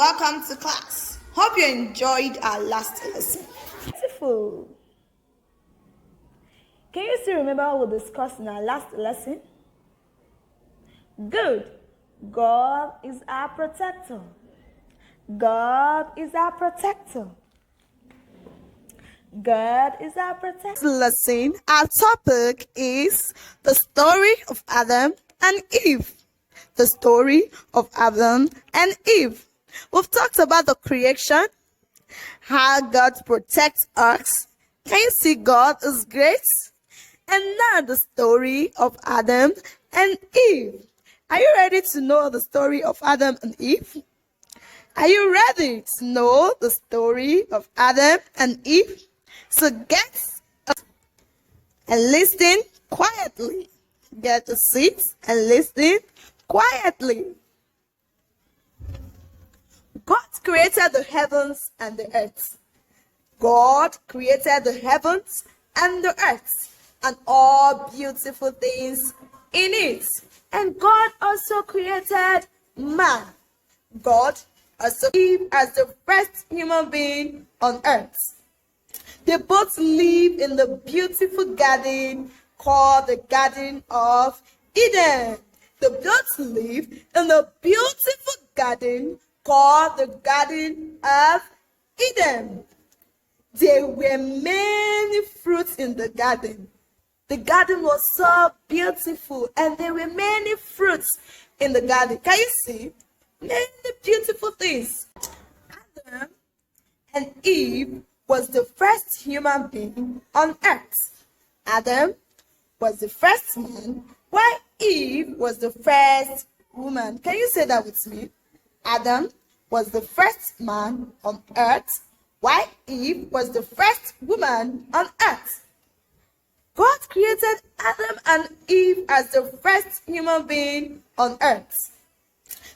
welcome to class. Hope you enjoyed our last lesson. Beautiful. Can you still remember what we discussed in our last lesson? Good. God is our protector. God is our protector. God is our protector. Lesson, our topic is the story of Adam and Eve. The story of Adam and Eve. We've talked about the creation, how God protects us. Can you see God is great? And now the story of Adam and Eve. Are you ready to know the story of Adam and Eve? Are you ready to know the story of Adam and Eve? So get and listen quietly. Get a seat and listen quietly. God created the heavens and the earth. God created the heavens and the earth and all beautiful things in it. And God also created man. God also Eve as the first human being on earth. They both live in the beautiful garden called the Garden of Eden. They both live in the beautiful garden called the Garden of Eden. There were many fruits in the garden. The garden was so beautiful, and there were many fruits in the garden. Can you see? Many beautiful things. Adam and Eve was the first human being on earth. Adam was the first man, while Eve was the first woman. Can you say that with me? Adam was the first man on earth, while Eve was the first woman on earth. God created Adam and Eve as the first human being on earth.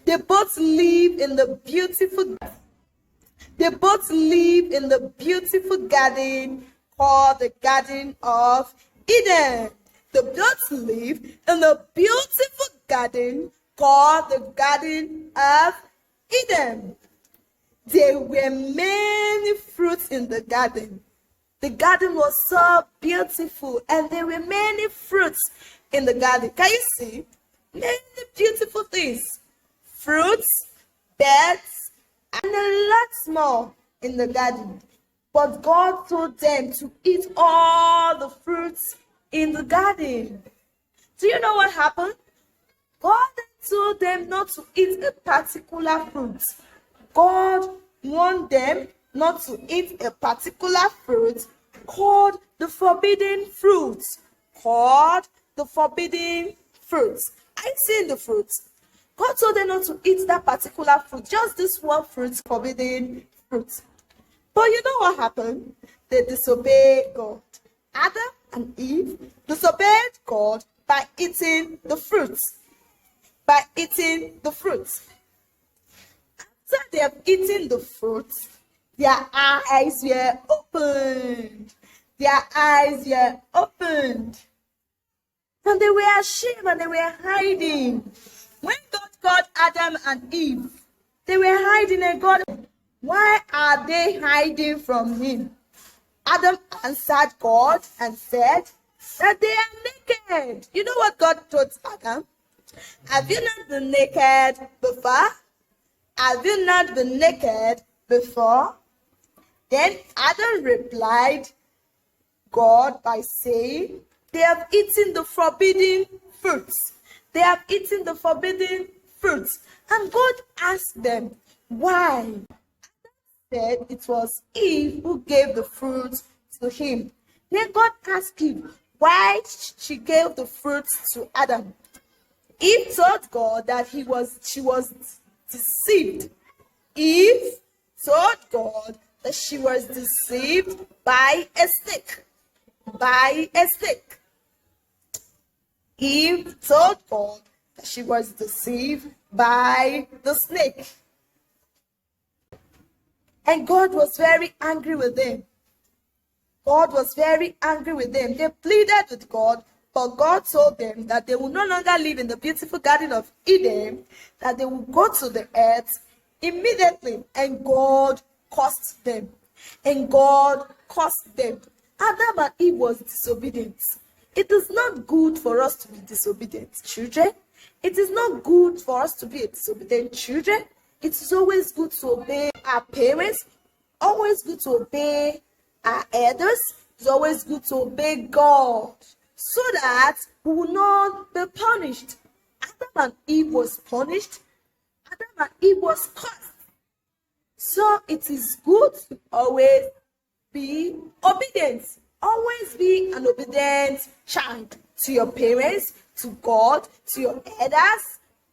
They both live in the beautiful garden called the Garden of Eden. They both live in the beautiful garden called the Garden of Eden. There were many fruits in the garden. The garden was so beautiful, and there were many fruits in the garden. Can you see? Many beautiful things. Fruits, birds, and a lot more in the garden. But God told them to eat all the fruits in the garden. Do you know what happened? God told them not to eat a particular fruit. God warned them not to eat a particular fruit called the forbidden fruit. Called the forbidden fruit. I seen the fruit. God told them not to eat that particular fruit, just this one fruit, forbidden fruit. But you know what happened? They disobeyed God. Adam and Eve disobeyed God by eating the fruit. By eating the fruit. After they have eaten the fruit, their eyes were opened. Their eyes were opened. And they were ashamed and they were hiding. When God called Adam and Eve, they were hiding, and God, why are they hiding from him? Adam answered God and said that they are naked. You know what God told Adam? Have you not been naked before? Have you not been naked before? Then Adam replied God by saying, they have eaten the forbidden fruits. They have eaten the forbidden fruits. And God asked them, why? Adam said it was Eve who gave the fruits to him. Then God asked Eve why she gave the fruits to Adam. Eve told God that she was deceived. Eve told God that she was deceived by a snake. By a snake. Eve told God that she was deceived by the snake. And God was very angry with them. God was very angry with them. They pleaded with God, but God told them that they will no longer live in the beautiful Garden of Eden, that they will go to the earth immediately, and God cursed them. And God cursed them. Adam and Eve was disobedient. It is not good for us to be disobedient children. It is not good for us to be a disobedient children. It is always good to obey our parents, always good to obey our elders. It's always good to obey God so that we will not be punished. Adam and Eve was punished. Adam and Eve was cursed. So it is good to always be obedient. Always be an obedient child to your parents, to God, to your elders.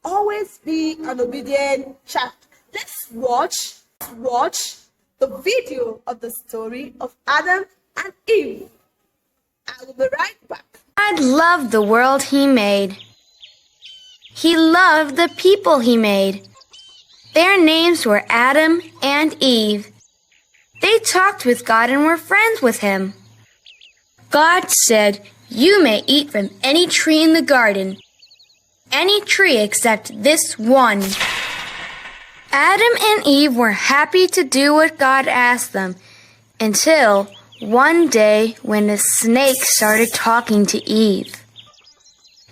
Always be an obedient child. Let's watch the video of the story of Adam and Eve. I will be right back. God loved the world He made. He loved the people He made. Their names were Adam and Eve. They talked with God and were friends with Him. God said, "You may eat from any tree in the garden, any tree except this one." Adam and Eve were happy to do what God asked them until one day when a snake started talking to Eve.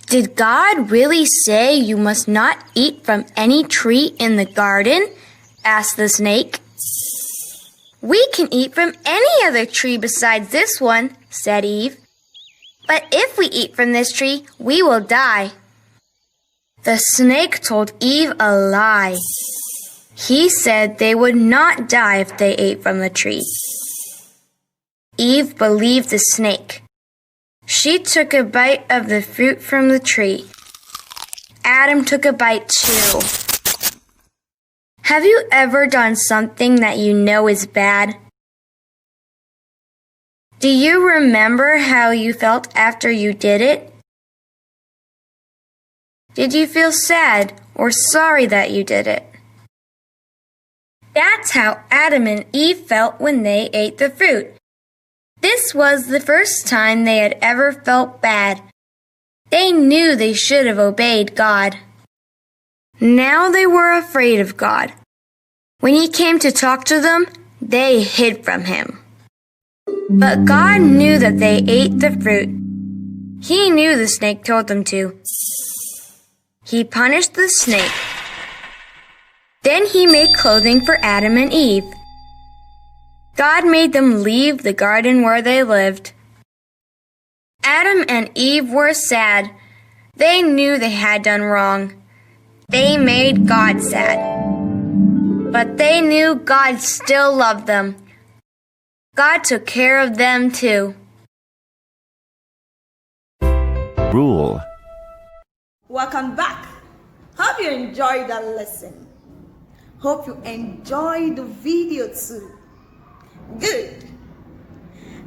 "Did God really say you must not eat from any tree in the garden?" asked the snake. "We can eat from any other tree besides this one," said Eve. "But if we eat from this tree, we will die." The snake told Eve a lie. He said they would not die if they ate from the tree. Eve believed the snake. She took a bite of the fruit from the tree. Adam took a bite too. Have you ever done something that you know is bad? Do you remember how you felt after you did it? Did you feel sad or sorry that you did it? That's how Adam and Eve felt when they ate the fruit. This was the first time they had ever felt bad. They knew they should have obeyed God. Now they were afraid of God. When He came to talk to them, they hid from Him. But God knew that they ate the fruit. He knew the snake told them to. He punished the snake. Then He made clothing for Adam and Eve. God made them leave the garden where they lived. Adam and Eve were sad. They knew they had done wrong. They made God sad. But they knew God still loved them. God took care of them too. Rule. Welcome back. Hope you enjoyed that lesson. Hope you enjoyed the video too. Good.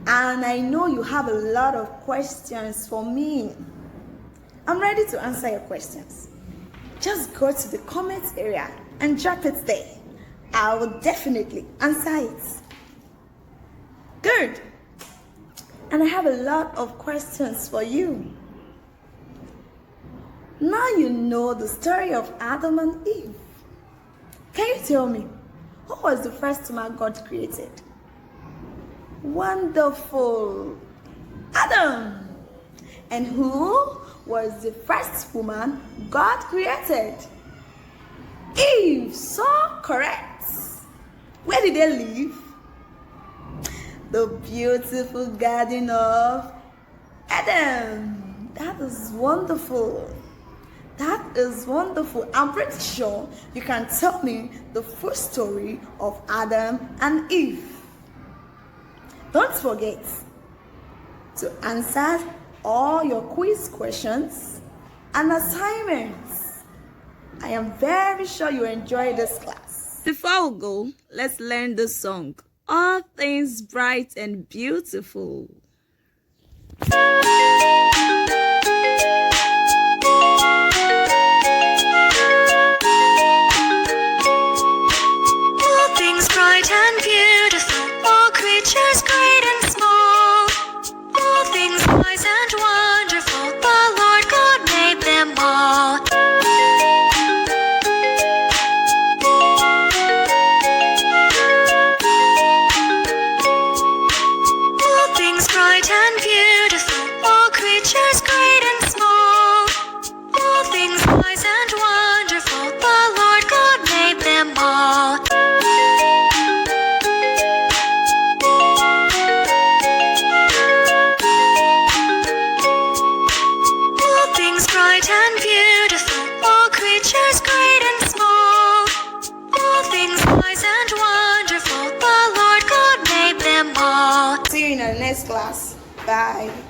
And I know you have a lot of questions for me. I'm ready to answer your questions. Just go to the comments area and drop it there. I will definitely answer it. Good. And I have a lot of questions for you. Now you know the story of Adam and Eve. Can you tell me, who was the first man God created? Wonderful. Adam. And who was the first woman God created? Eve. So correct. Where did they live? The beautiful garden of Eden. That is wonderful. That is wonderful. I'm pretty sure you can tell me the full story of Adam and Eve. Don't forget to answer all your quiz questions and assignments. I am very sure you enjoy this class. Before we go, let's learn the song, All Things Bright and Beautiful. All things bright and beautiful, all creatures great and small, all things wise and wonderful, the Lord God made them all. Bye.